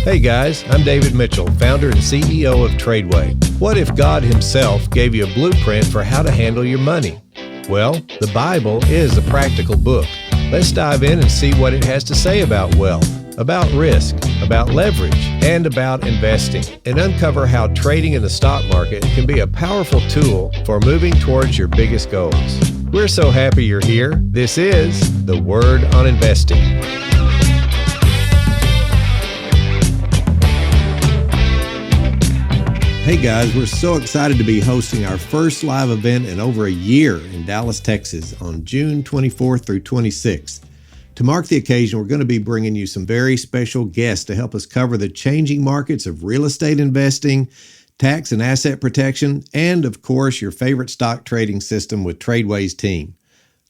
Hey guys, I'm David Mitchell, founder and CEO of TRADEway. What if God himself gave you a blueprint for how to handle your money? Well, the Bible is a practical book. Let's dive in and see what it has to say about wealth, about risk, about leverage, and about investing, and uncover how trading in the stock market can be a powerful tool for moving towards your biggest goals. We're so happy you're here. This is The Word on Investing. Hey guys, we're so excited to be hosting our first live event in over a year in Dallas, Texas on June 24th through 26th. To mark the occasion, we're going to be bringing you some very special guests to help us cover the changing markets of real estate investing, tax and asset protection, and of course, your favorite stock trading system with TRADEway's team.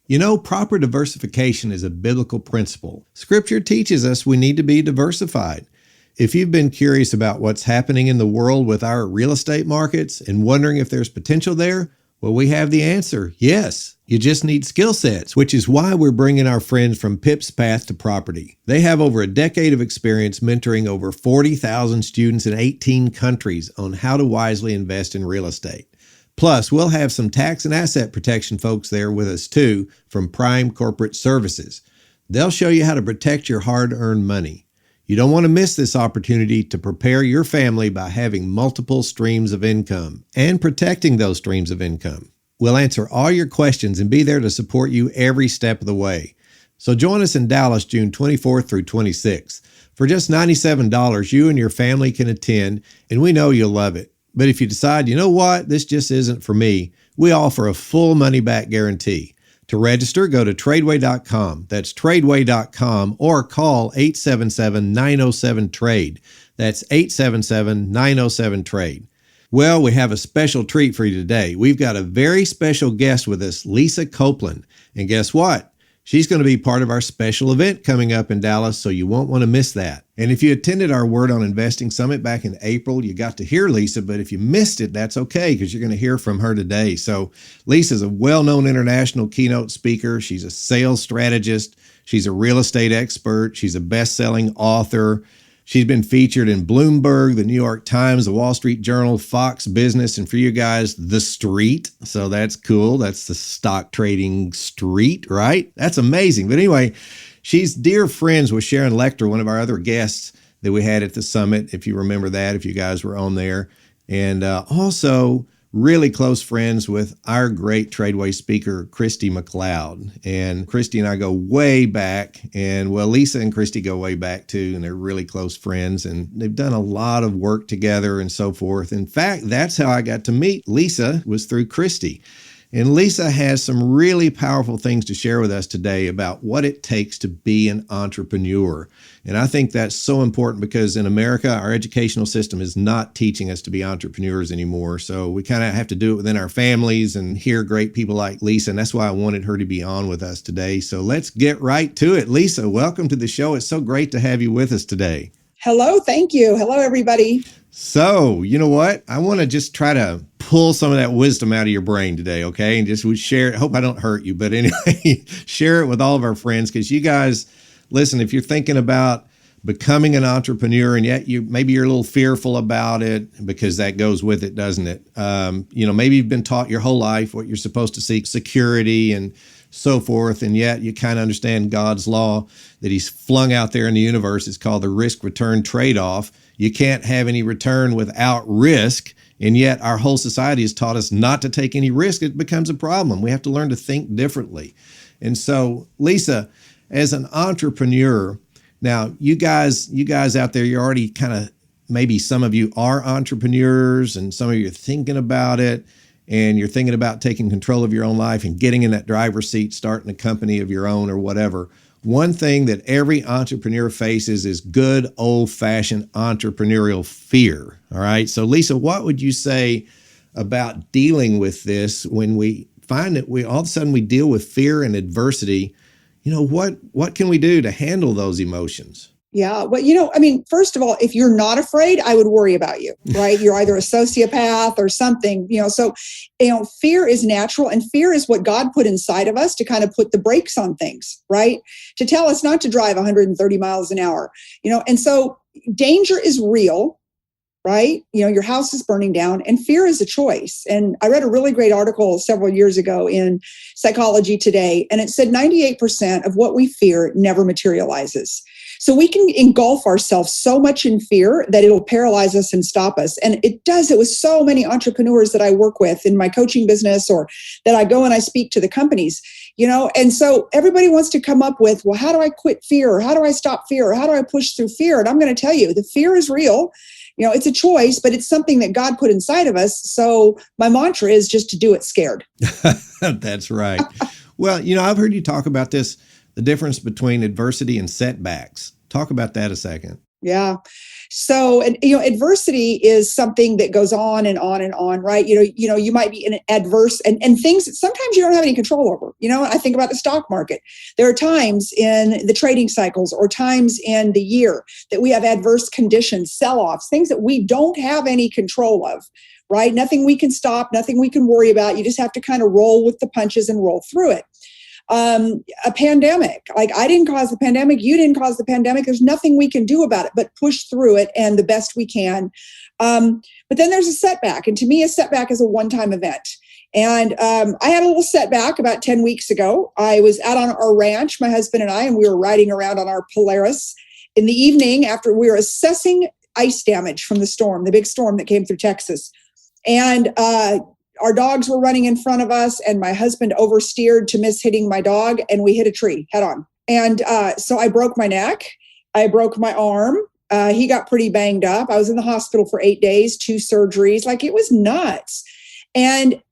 You know, proper diversification is a biblical principle. Scripture teaches us we need to be diversified. If you've been curious about what's happening in the world with our real estate markets and wondering if there's potential there, well, we have the answer. Yes, you just need skill sets, which is why we're bringing our friends from Pip's Path to Property. They have over a decade of experience mentoring over 40,000 students in 18 countries on how to wisely invest in real estate. Plus, we'll have some tax and asset protection folks there with us too from Prime Corporate Services. They'll show you how to protect your hard-earned money. You don't want to miss this opportunity to prepare your family by having multiple streams of income and protecting those streams of income. We'll answer all your questions and be there to support you every step of the way. So join us in Dallas, June 24th through 26th. For just $97, you and your family can attend, and we know you'll love it. But if you decide, you know what, this just isn't for me, we offer a full money-back guarantee. To register, go to TRADEway.com. That's TRADEway.com or call 877-907-TRADE. That's 877-907-TRADE. Well, we have a special treat for you today. We've got a very special guest with us, Lisa Copeland. And guess what? She's going to be part of our special event coming up in Dallas, so you won't want to miss that. And if you attended our Word on Investing Summit back in April, you got to hear Lisa, but if you missed it, that's okay because you're going to hear from her today. So Lisa's a well-known international keynote speaker. She's a sales strategist. She's a real estate expert. She's a best-selling author. She's been featured in Bloomberg, the New York Times, the Wall Street Journal, Fox Business, and for you guys, The Street. So that's cool. That's the stock trading street, right? That's amazing. But anyway, she's dear friends with Sharon Lechter, one of our other guests that we had at the summit, if you remember that, if you guys were on there. And also really close friends with our great TRADEway speaker, Christy McLeod. And Christy and I go way back. And well, Lisa and Christy go way back too, and they're really close friends. And they've done a lot of work together and so forth. In fact, that's how I got to meet Lisa, was through Christy. And Lisa has some really powerful things to share with us today about what it takes to be an entrepreneur. And I think that's so important because in America, our educational system is not teaching us to be entrepreneurs anymore. So we kind of have to do it within our families and hear great people like Lisa. And that's why I wanted her to be on with us today. So let's get right to it. Lisa, welcome to the show. It's so great to have you with us today. Hello. Thank you. Hello, everybody. So, you know what? I want to just try to pull some of that wisdom out of your brain today, okay? And just share it. Hope I don't hurt you, but anyway, share it with all of our friends because you guys, listen, if you're thinking about becoming an entrepreneur and yet maybe you're a little fearful about it because that goes with it, doesn't it? Maybe you've been taught your whole life what you're supposed to seek, security and so forth, and yet you kind of understand God's law that he's flung out there in the universe. It's called the risk-return trade-off. You can't have any return without risk, and yet our whole society has taught us not to take any risk. It becomes a problem. We have to learn to think differently. And so, Lisa, as an entrepreneur, now you guys out there, you're already kind of, maybe some of you are entrepreneurs and some of you are thinking about it. And you're thinking about taking control of your own life and getting in that driver's seat, starting a company of your own or whatever. One thing that every entrepreneur faces is good old-fashioned entrepreneurial fear. All right. So, Lisa, what would you say about dealing with this when we find that we all of a sudden we deal with fear and adversity? You know, what can we do to handle those emotions? Yeah. Well, first of all, if you're not afraid, I would worry about you, right? You're either a sociopath or something, so, fear is natural, and fear is what God put inside of us to kind of put the brakes on things, right? To tell us not to drive 130 miles an hour, and so, danger is real, right? Your house is burning down, and fear is a choice. And I read a really great article several years ago in Psychology Today, and it said 98% of what we fear never materializes. So we can engulf ourselves so much in fear that it'll paralyze us and stop us. And it does it with so many entrepreneurs that I work with in my coaching business, or that I go and I speak to the companies, and so everybody wants to come up with, well, how do I quit fear? Or how do I stop fear? Or how do I push through fear? And I'm going to tell you, the fear is real. It's a choice, but it's something that God put inside of us. So my mantra is just to do it scared. That's right. Well, I've heard you talk about this, the difference between adversity and setbacks. Talk about that a second. Yeah. So, adversity is something that goes on and on and on, right? You might be in adverse and things that sometimes you don't have any control over. I think about the stock market. There are times in the trading cycles or times in the year that we have adverse conditions, sell-offs, things that we don't have any control of, right? Nothing we can stop, nothing we can worry about. You just have to kind of roll with the punches and roll through it. A pandemic, like I didn't cause the pandemic, you didn't cause the pandemic. There's nothing we can do about it but push through it and the best we can. But then there's a setback. And to me, a setback is a one-time event. And I had a little setback about 10 weeks ago. I was out on our ranch, my husband and I, and we were riding around on our Polaris in the evening after we were assessing ice damage from the storm, the big storm that came through Texas. And our dogs were running in front of us, and my husband oversteered to miss hitting my dog, and we hit a tree head on. And so I broke my neck. I broke my arm. He got pretty banged up. I was in the hospital for 8 days, 2 surgeries. Like, it was nuts. And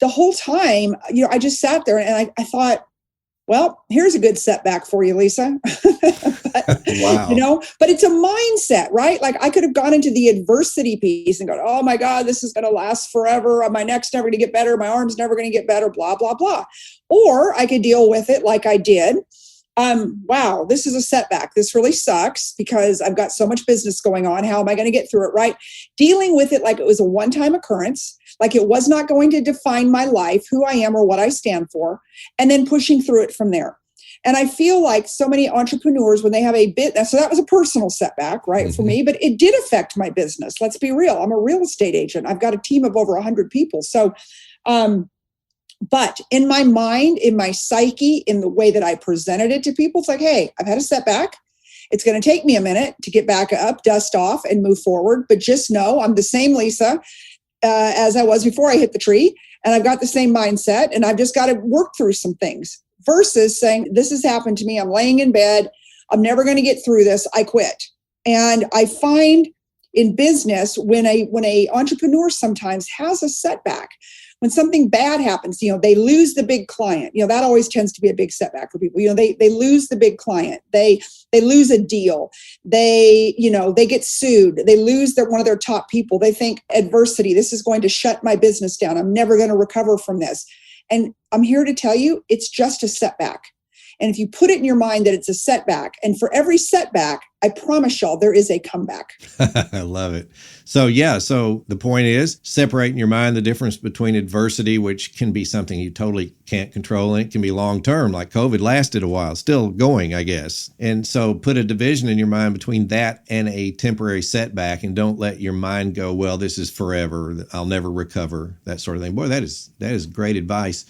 the whole time, I just sat there and I thought, well, here's a good setback for you, Lisa. Wow. But it's a mindset, right? Like, I could have gone into the adversity piece and gone, oh my God, this is going to last forever. My neck's never going to get better. My arm's never going to get better, blah, blah, blah. Or I could deal with it like I did. Wow, this is a setback. This really sucks because I've got so much business going on. How am I going to get through it, right? Dealing with it like it was a one-time occurrence, like it was not going to define my life, who I am or what I stand for, and then pushing through it from there. And I feel like so many entrepreneurs, when they have so that was a personal setback, right, for me, but it did affect my business. Let's be real. I'm a real estate agent. I've got a team of over 100 people. So, but in my mind, in my psyche, in the way that I presented it to people, it's like, hey, I've had a setback. It's going to take me a minute to get back up, dust off, and move forward. But just know I'm the same Lisa as I was before I hit the tree. And I've got the same mindset, and I've just got to work through some things versus saying, this has happened to me. I'm laying in bed. I'm never going to get through this. I quit. And I find in business, when a entrepreneur sometimes has a setback, when something bad happens, they lose the big client. That always tends to be a big setback for people. They lose the big client. They lose a deal. They get sued. They lose one of their top people. They think adversity, this is going to shut my business down. I'm never going to recover from this. And I'm here to tell you, it's just a setback. And if you put it in your mind that it's a setback, and for every setback, I promise y'all, there is a comeback. I love it. So the point is separate in your mind the difference between adversity, which can be something you totally can't control, and it can be long-term, like COVID lasted a while, still going, I guess. And so put a division in your mind between that and a temporary setback, and don't let your mind go, well, this is forever, I'll never recover, that sort of thing. Boy, that is great advice.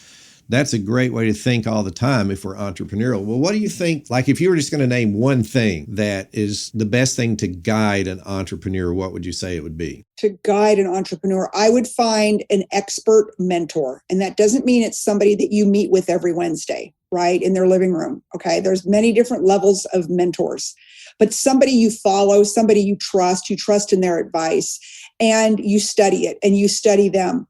That's a great way to think all the time if we're entrepreneurial. Well, what do you think, like if you were just going to name one thing that is the best thing to guide an entrepreneur, what would you say it would be? To guide an entrepreneur, I would find an expert mentor. And that doesn't mean it's somebody that you meet with every Wednesday, right, in their living room. Okay, there's many different levels of mentors, but somebody you follow, somebody you trust in their advice, and you study it and you study them.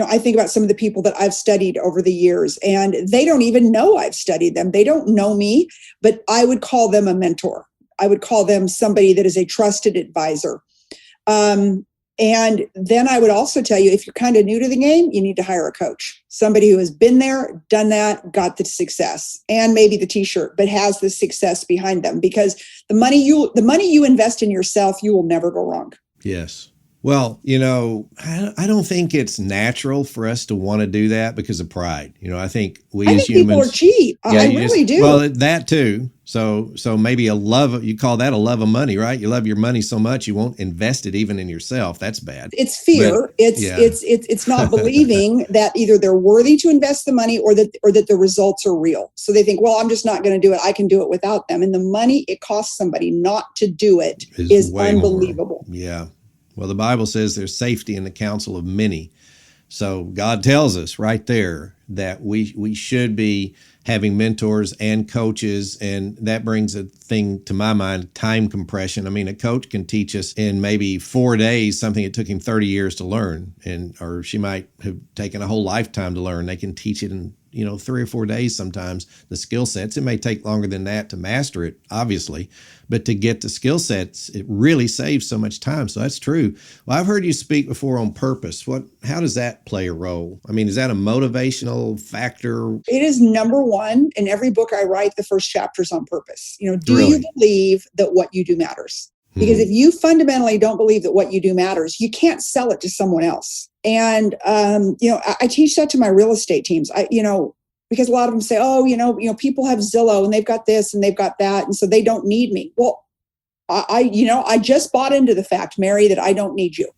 I think about some of the people that I've studied over the years, and they don't even know I've studied them. They don't know me, but I would call them a mentor. I would call them somebody that is a trusted advisor. And then I would also tell you, if you're kind of new to the game, you need to hire a coach, somebody who has been there, done that, got the success, and maybe the t-shirt, but has the success behind them, because the money you invest in yourself, you will never go wrong. Yes. Well, I don't think it's natural for us to want to do that because of pride. I think we as humans, people are cheap. I really do. Well, that too. So maybe you call that a love of money, right? You love your money so much you won't invest it even in yourself. That's bad. It's fear. But, it's not believing that either they're worthy to invest the money or that the results are real. So they think, well, I'm just not going to do it. I can do it without them. And the money it costs somebody not to do it is unbelievable. More. Yeah. Well, the Bible says there's safety in the counsel of many. So God tells us right there that we should be having mentors and coaches. And that brings a thing to my mind, time compression. I mean, a coach can teach us in maybe 4 days something it took him 30 years to learn. Or she might have taken a whole lifetime to learn. They can teach it in 3 or 4 days sometimes, the skill sets. It may take longer than that to master it, obviously, but to get the skill sets, it really saves so much time. So that's true. Well, I've heard you speak before on purpose. How does that play a role? I mean, is that a motivational factor? It is number one. In every book I write, the first chapter is on purpose. Do Really? you believe that what you do matters? Because if you fundamentally don't believe that what you do matters, you can't sell it to someone else. And, I teach that to my real estate teams. Because a lot of them say, people have Zillow and they've got this and they've got that. And so they don't need me. Well, I just bought into the fact, Mary, that I don't need you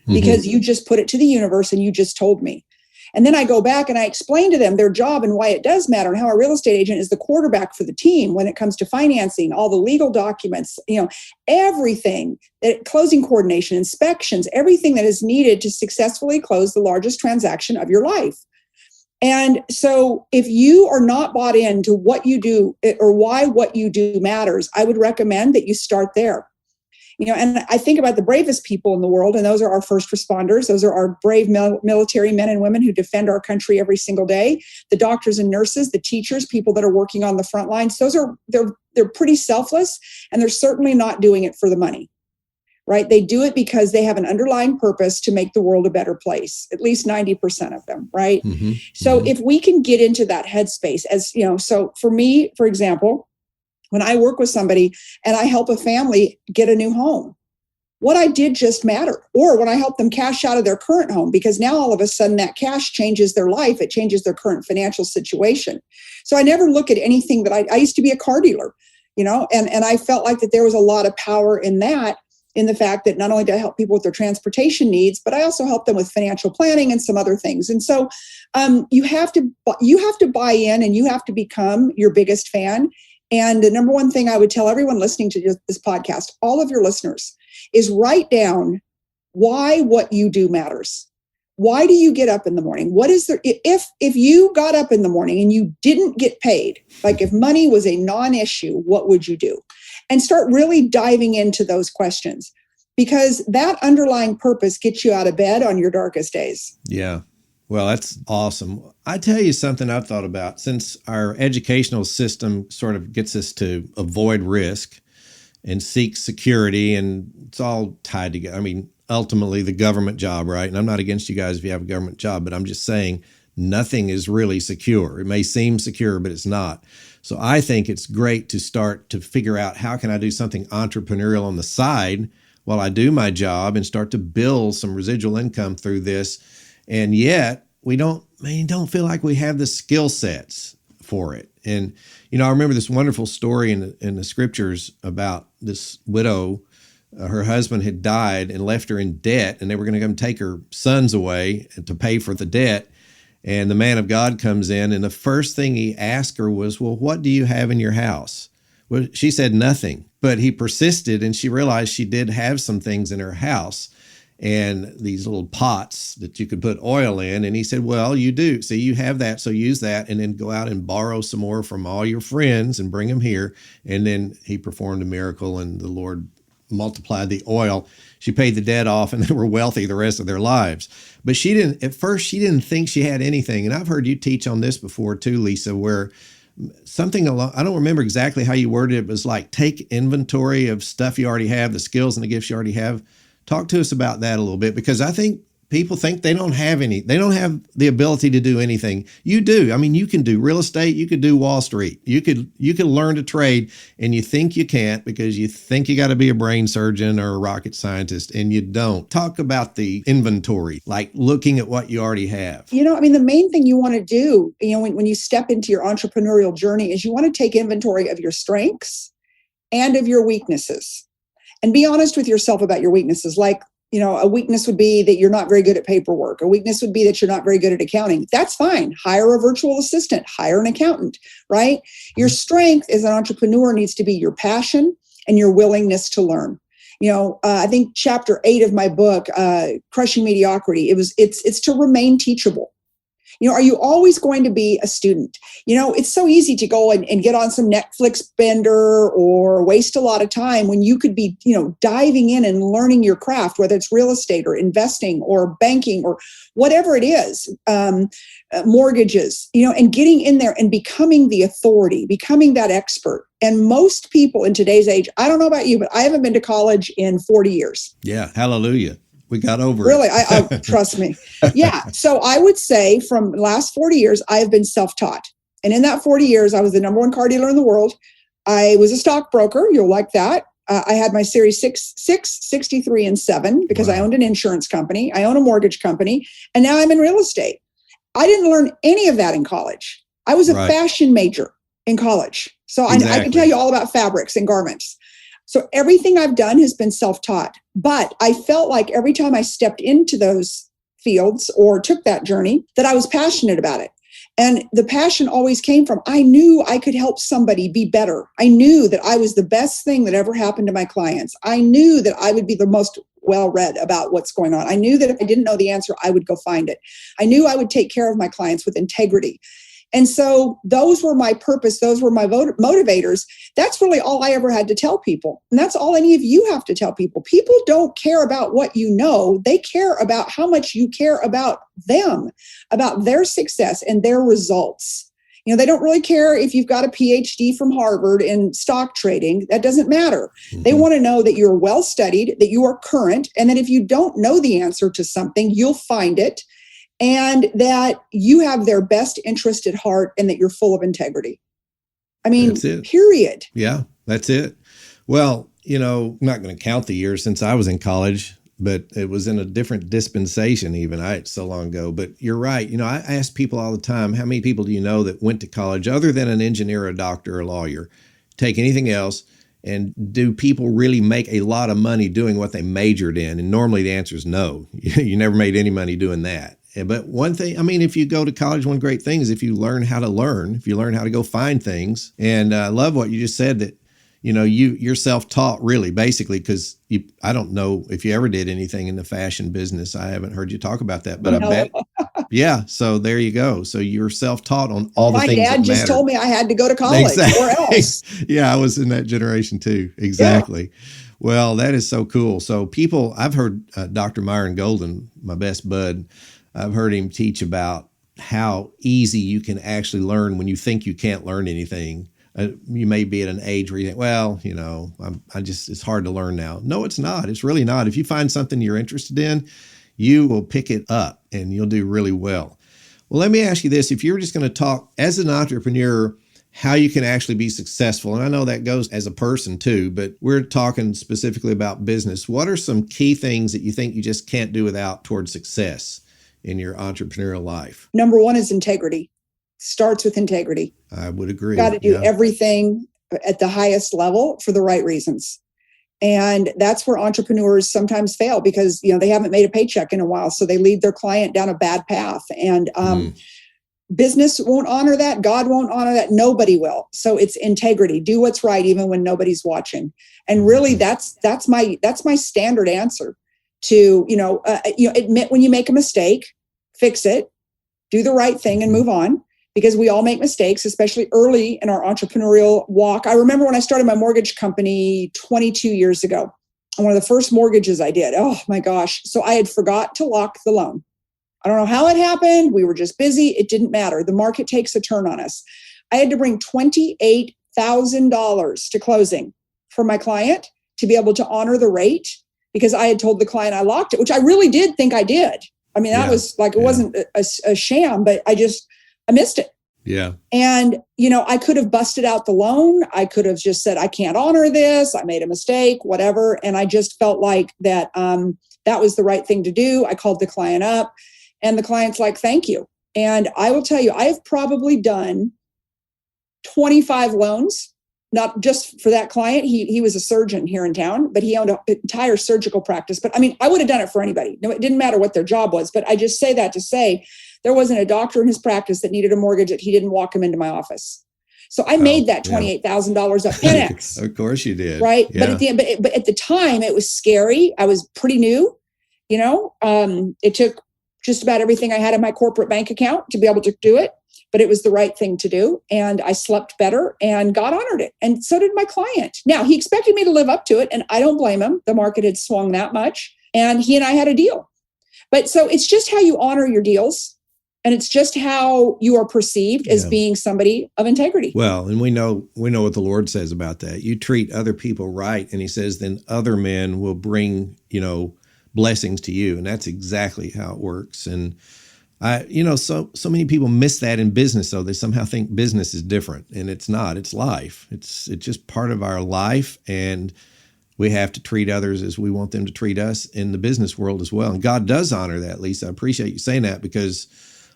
because you just put it to the universe and you just told me. And then I go back and I explain to them their job and why it does matter and how a real estate agent is the quarterback for the team when it comes to financing, all the legal documents, everything, closing coordination, inspections, everything that is needed to successfully close the largest transaction of your life. And so if you are not bought into what you do or why what you do matters, I would recommend that you start there. And I think about the bravest people in the world, and those are our first responders. Those are our brave military men and women who defend our country every single day. The doctors and nurses, the teachers, people that are working on the front lines. They're pretty selfless, and they're certainly not doing it for the money, right? They do it because they have an underlying purpose to make the world a better place, at least 90% of them, right? So if we can get into that headspace so for me, for example, when I work with somebody and I help a family get a new home, what I did just mattered. Or when I help them cash out of their current home, because now all of a sudden that cash changes their life. It changes their current financial situation. So I never look at anything that I used to be a car dealer, and I felt like that there was a lot of power in that, in the fact that not only do I help people with their transportation needs, but I also help them with financial planning and some other things. And so you have to buy in and you have to become your biggest fan. And the number one thing I would tell everyone listening to this podcast, all of your listeners, is write down why what you do matters. Why do you get up in the morning? What is there? If you got up in the morning and you didn't get paid, like if money was a non-issue, what would you do? And start really diving into those questions, because that underlying purpose gets you out of bed on your darkest days. Yeah. Well, that's awesome. I tell you something I've thought about. Since our educational system sort of gets us to avoid risk and seek security, and it's all tied together. I mean, ultimately the government job, right? And I'm not against you guys if you have a government job, but I'm just saying nothing is really secure. It may seem secure, but it's not. So I think it's great to start to figure out, how can I do something entrepreneurial on the side while I do my job and start to build some residual income through this. And yet we don't feel like we have the skill sets for it. And, I remember this wonderful story in the scriptures about this widow. Her husband had died and left her in debt, and they were going to come take her sons away to pay for the debt. And the man of God comes in, and the first thing he asked her was, well, what do you have in your house? Well, she said nothing, but he persisted, and she realized she did have some things in her house, and these little pots that you could put oil in. And he said, well, you do. So you have that. So use that, and then go out and borrow some more from all your friends and bring them here. And then he performed a miracle, and the Lord multiplied the oil. She paid the debt off, and they were wealthy the rest of their lives. But at first she didn't think she had anything. And I've heard you teach on this before too, Lisa, where something along, I don't remember exactly how you worded it, but it was like, take inventory of stuff you already have, the skills and the gifts you already have. Talk to us about that a little bit, because I think people think they don't have the ability to do anything. You do. I mean, you can do real estate, you could do Wall Street, you could learn to trade, and you think you can't because you think you got to be a brain surgeon or a rocket scientist, and you don't. Talk about the inventory, like looking at what you already have. I mean, the main thing you want to do, when you step into your entrepreneurial journey is you want to take inventory of your strengths and of your weaknesses, and be honest with yourself about your weaknesses. Like, a weakness would be that you're not very good at paperwork. A weakness would be that you're not very good at accounting. That's fine. Hire a virtual assistant, hire an accountant, right? Your strength as an entrepreneur needs to be your passion and your willingness to learn. I think chapter 8 of my book, Crushing Mediocrity, it's to remain teachable. Are you always going to be a student? It's so easy to go and get on some Netflix bender or waste a lot of time when you could be, diving in and learning your craft, whether it's real estate or investing or banking or whatever it is, mortgages, and getting in there and becoming the authority, becoming that expert. And most people in today's age, I don't know about you, but I haven't been to college in 40 years. Yeah. Hallelujah. We got over really, it. I trust me. Yeah. So I would say from the last 40 years, I have been self-taught. And in that 40 years, I was the number one car dealer in the world. I was a stockbroker. You'll like that. I had my Series 6, 63, and 7 because I owned an insurance company. I own a mortgage company. And now I'm in real estate. I didn't learn any of that in college. I was a fashion major in college. So I can tell you all about fabrics and garments. So everything I've done has been self-taught, but I felt like every time I stepped into those fields or took that journey, that I was passionate about it. And the passion always came from, I knew I could help somebody be better. I knew that I was the best thing that ever happened to my clients. I knew that I would be the most well-read about what's going on. I knew that if I didn't know the answer, I would go find it. I knew I would take care of my clients with integrity. And so those were my purpose. Those were my motivators. That's really all I ever had to tell people. And that's all any of you have to tell people. People don't care about what you know. They care about how much you care about them, about their success and their results. They don't really care if you've got a PhD from Harvard in stock trading. That doesn't matter. Mm-hmm. They want to know that you're well-studied, that you are current, and that if you don't know the answer to something, you'll find it. And that you have their best interest at heart and that you're full of integrity. I mean, period. Yeah, that's it. Well, I'm not going to count the years since I was in college, but it was in a different dispensation even. It's so long ago. But you're right. I ask people all the time, how many people do you know that went to college other than an engineer, a doctor, a lawyer, take anything else? And do people really make a lot of money doing what they majored in? And normally the answer is no. You never made any money doing that. But one thing, if you go to college, one great thing is if you learn how to learn, if you learn how to go find things. And I love what you just said that, you're self-taught really, basically, because I don't know if you ever did anything in the fashion business. I haven't heard you talk about that, but I bet. Yeah. So there you go. So you're self-taught on all the things that matter. My dad just told me I had to go to college. Exactly. Where else? Yeah, I was in that generation too. Exactly. Yeah. Well, that is so cool. So I've heard Dr. Myron Golden, my best bud, I've heard him teach about how easy you can actually learn when you think you can't learn anything. You may be at an age where you think, well, it's hard to learn now. No, it's not. It's really not. If you find something you're interested in, you will pick it up and you'll do really well. Well, let me ask you this. If you're just going to talk as an entrepreneur, how you can actually be successful. And I know that goes as a person too, but we're talking specifically about business. What are some key things that you think you just can't do without towards success in your entrepreneurial life? Number one is integrity. Starts with integrity. I would agree. You've got to do everything at the highest level for the right reasons. And that's where entrepreneurs sometimes fail because, they haven't made a paycheck in a while. So they lead their client down a bad path. And business won't honor that. God won't honor that. Nobody will. So it's integrity. Do what's right, even when nobody's watching. And really that's my standard answer to, admit when you make a mistake, fix it, do the right thing and move on. Because we all make mistakes, especially early in our entrepreneurial walk. I remember when I started my mortgage company 22 years ago, and one of the first mortgages I did, oh my gosh. So I had forgot to lock the loan. I don't know how it happened. We were just busy. It didn't matter. The market takes a turn on us. I had to bring $28,000 to closing for my client to be able to honor the rate because I had told the client I locked it, which I really did think I did. I mean, that Yeah. was like, it Yeah. wasn't a sham, but I missed it. Yeah. And, I could have busted out the loan. I could have just said, I can't honor this. I made a mistake, whatever. And I just felt like that, that was the right thing to do. I called the client up and the client's like, thank you. And I will tell you, I have probably done 25 loans, not just for that client. He was a surgeon here in town, but he owned an entire surgical practice. But I mean, I would have done it for anybody. No, it didn't matter what their job was. But I just say that to say there wasn't a doctor in his practice that needed a mortgage that he didn't walk him into my office. So I made that $28,000 at 10x. Of course you did. Right. Yeah. But at the time it was scary. I was pretty new, it took just about everything I had in my corporate bank account to be able to do it, but it was the right thing to do. And I slept better and God honored it. And so did my client. Now he expected me to live up to it and I don't blame him. The market had swung that much and he and I had a deal. But so it's just how you honor your deals. And it's just how you are perceived as being somebody of integrity. Well, and we know what the Lord says about that. You treat other people right. And he says, then other men will bring, blessings to you. And that's exactly how it works. And so many people miss that in business, though. They somehow think business is different, and it's not. It's life. It's just part of our life, and we have to treat others as we want them to treat us in the business world as well. And God does honor that, Lisa. I appreciate you saying that, because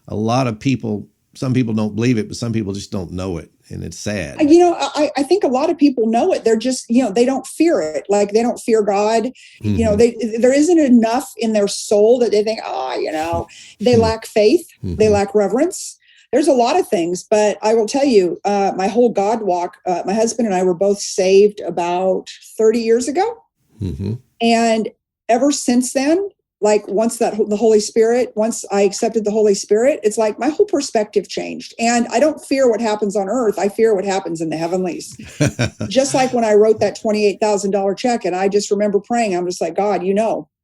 a lot of people, some people don't believe it, but some people just don't know it, and it's sad. I think a lot of people know it. They're just, they don't fear it. Like they don't fear God. Mm-hmm. There isn't enough in their soul that they think, they lack faith. Mm-hmm. They lack reverence. There's a lot of things, but I will tell you, my whole God walk, my husband and I were both saved about 30 years ago. Mm-hmm. And ever since then, like once I accepted the Holy Spirit, it's like my whole perspective changed. And I don't fear what happens on earth. I fear what happens in the heavenlies. Just like when I wrote that $28,000 check, and I just remember praying, I'm just like, God,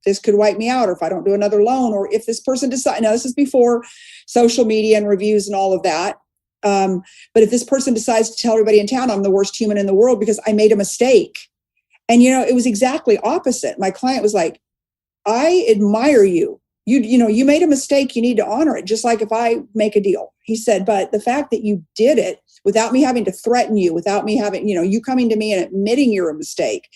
this could wipe me out, or if I don't do another loan, or if this person decides, now this is before social media and reviews and all of that. But if this person decides to tell everybody in town I'm the worst human in the world because I made a mistake. And, it was exactly opposite. My client was like, I admire you. You made a mistake. You need to honor it. Just like if I make a deal, he said, but the fact that you did it without me having to threaten you, without me having, you coming to me and admitting you're a mistake,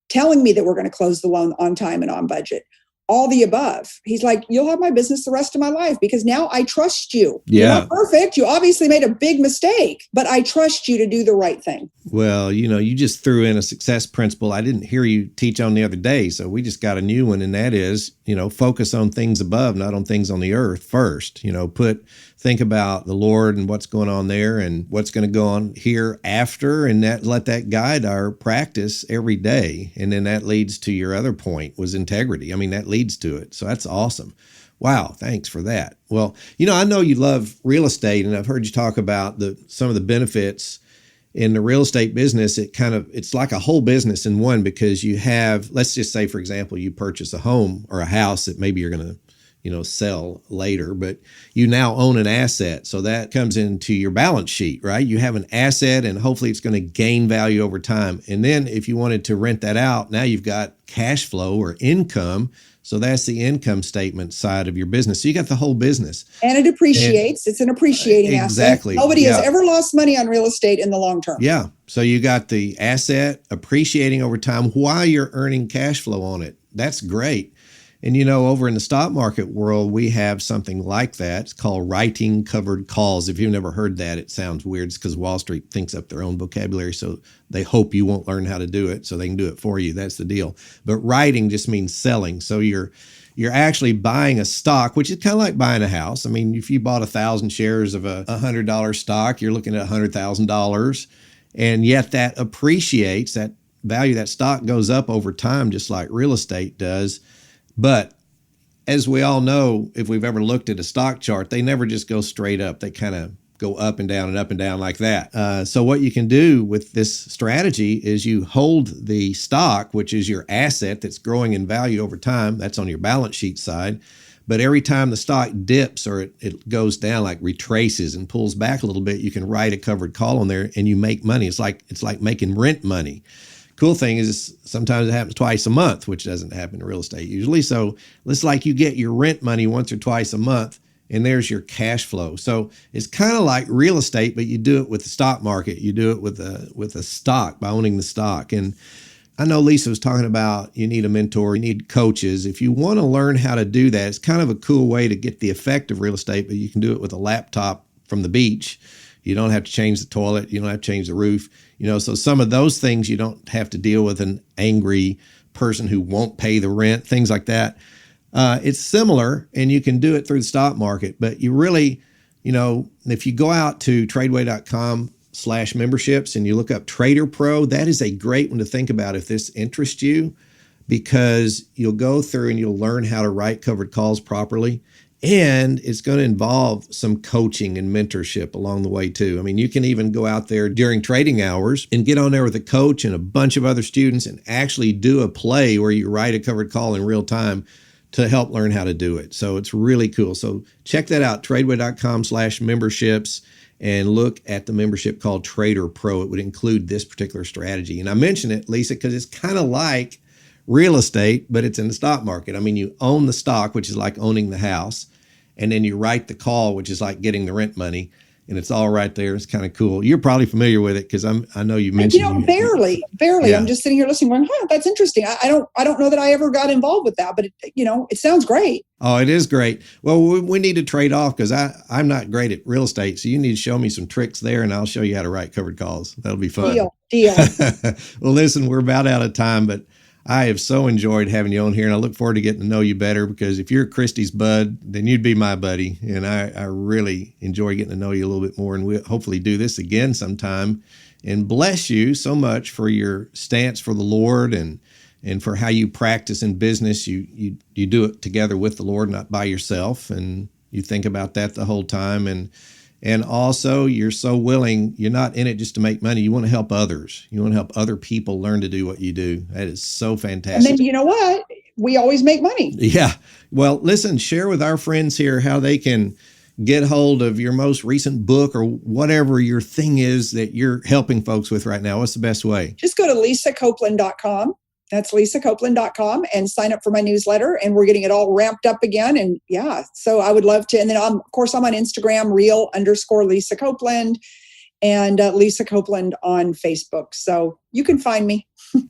telling me that we're going to close the loan on time and on budget, all the above. He's like, you'll have my business the rest of my life because now I trust you. Yeah. You're not perfect. You obviously made a big mistake, but I trust you to do the right thing. Well, you just threw in a success principle I didn't hear you teach on the other day. So we just got a new one. And that is, focus on things above, not on things on the earth first. Think about the Lord and what's going on there and what's going to go on here after, and let that guide our practice every day. And then that leads to your other point, was integrity. I mean, that leads to it. So that's awesome. Wow. Thanks for that. Well, I know you love real estate, and I've heard you talk about some of the benefits in the real estate business. It's like a whole business in one, because you have, let's just say, for example, you purchase a home or a house that maybe you're going to sell later, but you now own an asset. So that comes into your balance sheet, right? You have an asset, and hopefully it's going to gain value over time. And then if you wanted to rent that out, now you've got cash flow or income. So that's the income statement side of your business. So you got the whole business. And it appreciates. It's an appreciating exactly. asset. Nobody has ever lost money on real estate in the long term. Yeah. So you got the asset appreciating over time while you're earning cash flow on it. That's great. And, over in the stock market world, we have something like that. It's called writing covered calls. If you've never heard that, it sounds weird. It's because Wall Street thinks up their own vocabulary. So they hope you won't learn how to do it so they can do it for you. That's the deal. But writing just means selling. So you're actually buying a stock, which is kind of like buying a house. I mean, if you bought 1,000 shares of a $100 stock, you're looking at $100,000. And yet that appreciates, that value of that stock goes up over time, just like real estate does. But as we all know, if we've ever looked at a stock chart, they never just go straight up. They kind of go up and down like that. So what you can do with this strategy is you hold the stock, which is your asset that's growing in value over time. That's on your balance sheet side. But every time the stock dips or it goes down, like retraces and pulls back a little bit, you can write a covered call on there and you make money. It's like making rent money. Of cool thing is sometimes it happens twice a month, which doesn't happen in real estate usually. So it's like you get your rent money once or twice a month, and there's your cash flow. So it's kind of like real estate, but you do it with the stock market. You do it with a stock, by owning the stock. And I know Lisa was talking about you need a mentor, you need coaches. If you want to learn how to do that, it's kind of a cool way to get the effect of real estate, but you can do it with a laptop from the beach. You don't have to change the toilet. You don't have to change the roof. So some of those things you don't have to deal with an angry person who won't pay the rent, things like that. It's similar, and you can do it through the stock market, but you really, if you go out to TRADEway.com/memberships and you look up Trader Pro, that is a great one to think about if this interests you, because you'll go through and you'll learn how to write covered calls properly. And it's going to involve some coaching and mentorship along the way too. I mean, you can even go out there during trading hours and get on there with a coach and a bunch of other students and actually do a play where you write a covered call in real time to help learn how to do it. So it's really cool. So check that out, TRADEway.com/memberships, and look at the membership called Trader Pro. It would include this particular strategy. And I mention it, Lisa, because it's kind of like real estate, but it's in the stock market. I mean, you own the stock, which is like owning the house. And then you write the call, which is like getting the rent money, and it's all right there. It's kind of cool. You're probably familiar with it because I know you mentioned. Barely. Yeah. I'm just sitting here listening, going, that's interesting. I don't know that I ever got involved with that, but it sounds great. Oh, it is great. Well, we need to trade off because I'm not great at real estate, so you need to show me some tricks there, and I'll show you how to write covered calls. That'll be fun. Deal. Well, listen, we're about out of time, but I have so enjoyed having you on here, and I look forward to getting to know you better, because if you're Christy's bud, then you'd be my buddy. And I really enjoy getting to know you a little bit more, and we'll hopefully do this again sometime. And bless you so much for your stance for the Lord, and for how you practice in business. You do it together with the Lord, not by yourself. And you think about that the whole time. And also, you're so willing. You're not in it just to make money. You want to help others. You want to help other people learn to do what you do. That is so fantastic. And then you know what? We always make money. Yeah. Well, listen, share with our friends here how they can get hold of your most recent book or whatever your thing is that you're helping folks with right now. What's the best way? Just go to lisacopeland.com. That's lisacopeland.com, and sign up for my newsletter, and we're getting it all ramped up again. And so I would love to. And then of course I'm on Instagram, real_Lisa Copeland, and Lisa Copeland on Facebook. So you can find me.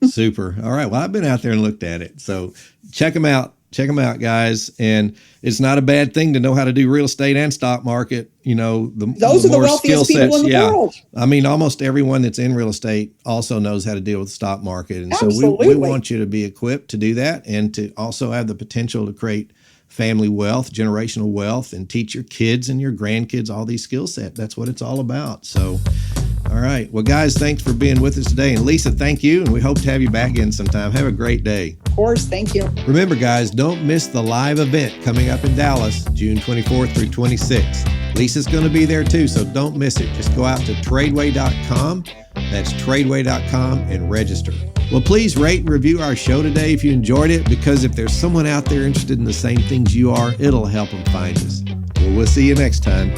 Super. All right. Well, I've been out there and looked at it. So check them out. Check them out, guys. And it's not a bad thing to know how to do real estate and stock market. Those are the wealthiest people in the world. I mean, almost everyone that's in real estate also knows how to deal with the stock market. And Absolutely. So we want you to be equipped to do that, and to also have the potential to create family wealth, generational wealth, and teach your kids and your grandkids all these skill sets. That's what it's all about. So, all right. Well, guys, thanks for being with us today. And Lisa, thank you. And we hope to have you back in sometime. Have a great day. Of course. Thank you. Remember, guys, don't miss the live event coming up in Dallas, June 24th through 26th. Lisa's going to be there too, so don't miss it. Just go out to TRADEway.com. That's TRADEway.com and register. Well, please rate and review our show today if you enjoyed it, because if there's someone out there interested in the same things you are, it'll help them find us. Well, we'll see you next time.